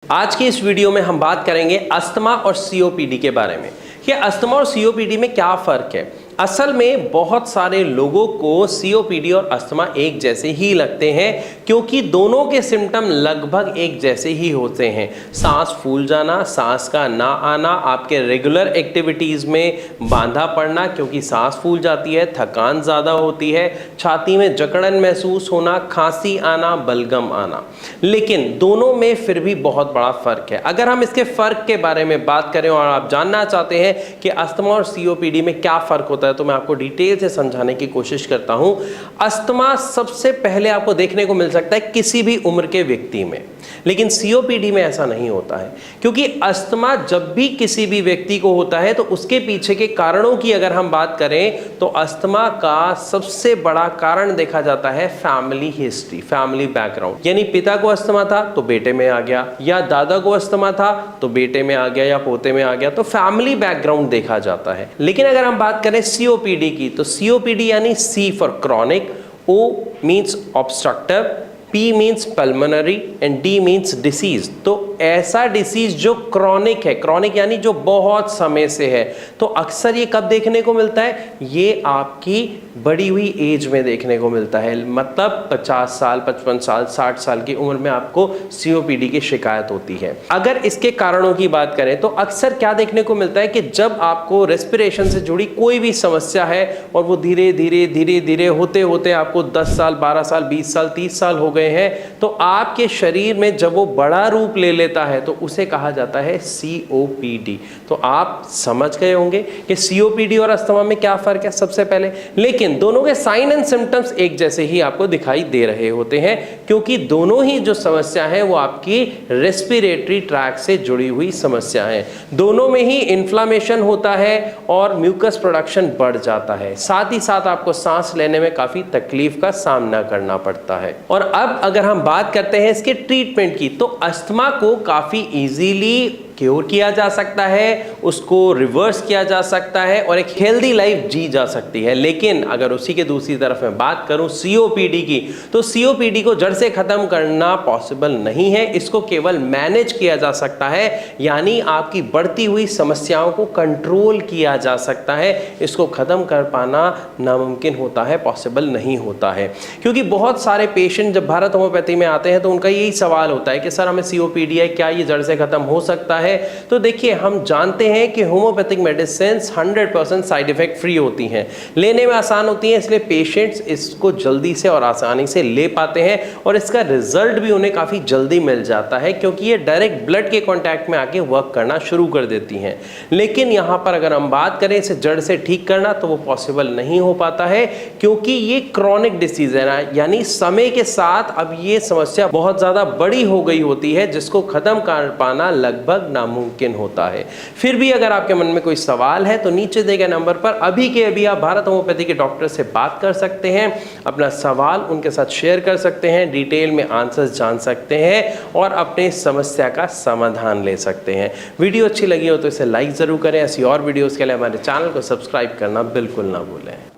आज की इस वीडियो में हम बात करेंगे अस्थमा और सीओपीडी के बारे में कि अस्थमा और सीओपीडी में क्या फ़र्क है। असल में बहुत सारे लोगों को सीओपीडी और अस्थमा एक जैसे ही लगते हैं क्योंकि दोनों के सिम्टम लगभग एक जैसे ही होते हैं। सांस फूल जाना, सांस का ना आना, आपके रेगुलर एक्टिविटीज़ में बांधा पड़ना क्योंकि सांस फूल जाती है, थकान ज़्यादा होती है, छाती में जकड़न महसूस होना, खांसी आना, बलगम आना। लेकिन दोनों में फिर भी बहुत बड़ा फ़र्क है। अगर हम इसके फ़र्क के बारे में बात करें और आप जानना चाहते हैं कि अस्थमा और सीओपीडी में क्या फ़र्क होता है तो मैं आपको डिटेल से समझाने की कोशिश करता हूं। अस्थमा सबसे पहले आपको देखने को मिल सकता है किसी भी उम्र के व्यक्ति में, लेकिन सीओपीडी में ऐसा नहीं होता है क्योंकि अस्थमा जब भी किसी भी व्यक्ति को होता है तो उसके पीछे के कारणों की अगर हम बात करें तो अस्थमा का सबसे बड़ा कारण देखा जाता है फैमिली हिस्ट्री, फैमिली बैकग्राउंड। यानी पिता को अस्थमा था तो बेटे में आ गया, या दादा को अस्थमा था तो बेटे में आ गया या पोते में आ गया, तो फैमिली बैकग्राउंड देखा जाता है। लेकिन अगर हम बात करें सीओपीडी की तो सीओपीडी यानी C for chronic, O means obstructive, P means pulmonary and D means disease. तो ऐसा डिसीज जो क्रॉनिक है, क्रॉनिक यानी जो बहुत समय से है, तो अक्सर ये कब देखने को मिलता है? ये आपकी बड़ी हुई एज में देखने को मिलता है। मतलब 50 साल, 55 साल, 60 साल की उम्र में आपको सीओपीडी की शिकायत होती है। अगर इसके कारणों की बात करें तो अक्सर क्या देखने को मिलता है कि जब आपको रेस्पिरेशन से जुड़ी कोई भी समस्या है और वो धीरे धीरे होते होते आपको 10 साल, 12 साल, 20 साल, 30 साल हो गए हैं, तो आपके शरीर में जब वो बड़ा रूप ले लेता है तो उसे कहा जाता है सीओपीडी। तो आप समझ गए होंगे कि सीओपीडी और अस्थमा में क्या फर्क है सबसे पहले। लेकिन दोनों के साइन एंड सिम्टम्स एक जैसे ही आपको दिखाई दे रहे होते हैं क्योंकि दोनों ही जो समस्या है वो आपकी रेस्पिरेटरी ट्रैक से जुड़ी हुई समस्या है। दोनों में ही इन्फ्लामेशन होता है और म्यूकस प्रोडक्शन बढ़ जाता है, साथ ही साथ आपको सांस लेने में काफी तकलीफ का सामना करना पड़ता है। और अब अगर हम बात करते हैं इसके ट्रीटमेंट की तो अस्थमा को काफी इजीली क्योर किया जा सकता है, उसको रिवर्स किया जा सकता है और एक हेल्दी लाइफ जी जा सकती है। लेकिन अगर उसी के दूसरी तरफ मैं बात करूं सीओपीडी की तो सीओपीडी को जड़ से खत्म करना पॉसिबल नहीं है। इसको केवल मैनेज किया जा सकता है, यानी आपकी बढ़ती हुई समस्याओं को कंट्रोल किया जा सकता है। इसको खत्म कर पाना नामुमकिन होता है, पॉसिबल नहीं होता है। क्योंकि बहुत सारे पेशेंट जब भारत होम्योपैथी में आते हैं तो उनका यही सवाल होता है कि सर हमें सीओपीडी है, क्या ये जड़ से खत्म हो सकता है? तो देखिए, हम जानते हैं कि homeopathic medicine 100% side effect free होती हैं, लेने में आसान होती हैं, इसलिए पेशेंट्स इसको जल्दी से और आसानी से ले पाते हैं और इसका रिजल्ट भी उन्हें काफ़ी जल्दी मिल जाता है क्योंकि ये डायरेक्ट ब्लड के कॉन्टैक्ट में आके वर्क करना शुरू कर देती हैं। लेकिन यहाँ पर अगर हम बात करें इसे जड़ से ठीक करना तो वो पॉसिबल नहीं हो पाता है क्योंकि ये क्रॉनिक डिसीज है ना, यानी समय के साथ अब ये समस्या बहुत ज़्यादा बड़ी हो गई होती है जिसको ख़त्म कर पाना लगभग नामुमकिन होता है। फिर भी अगर आपके मन में कोई सवाल है तो नीचे दिए गए नंबर पर अभी के अभी आप भारत होम्योपैथी के डॉक्टर से बात कर सकते हैं, अपना सवाल उनके साथ शेयर कर सकते हैं, डिटेल में आंसर्स जान सकते हैं और अपने समस्या का समाधान ले सकते हैं। वीडियो अच्छी लगी हो तो इसे लाइक ज़रूर करें। ऐसी और वीडियोज़ के लिए हमारे चैनल को सब्सक्राइब करना बिल्कुल ना भूलें।